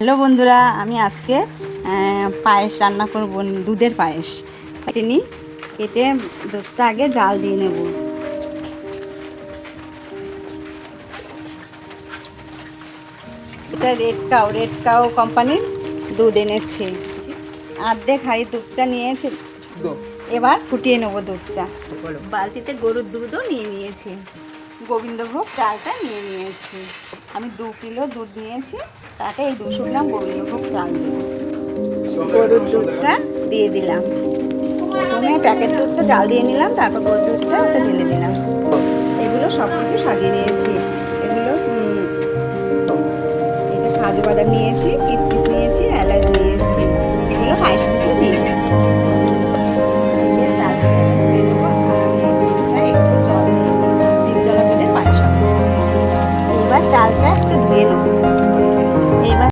Hello বন্ধুরা, আমি আজকে পায়েস রান্না করব। দুধের পায়েস কেটে দুধটা আগে জাল দিয়ে নেব। এটা রেড কাউ কোম্পানির দুধ এনেছি। অর্ধেক হাঁড়ি দুধটা নিয়েছি। এবার ফুটিয়ে নেব দুধটা। বালতিতে গরুর দুধও নিয়ে নিয়েছি। গোবিন্দভোগ চালটা নিয়ে নিয়েছি। আমি 2 কিলো দুধ নিয়েছি, তাতে এই 200 গ্রাম গোবিন্দভোগ চাল দেব। গরুর দুধটা দিয়ে দিলাম। প্রথমে প্যাকেট দুধটা জাল দিয়ে নিলাম, তারপর গরুর দুধটা ওটা ঢেলে দিলাম। এগুলো সব কিছু সাজিয়ে নিয়েছি। এগুলো কাজু বাদাম নিয়েছি, কিশমিশ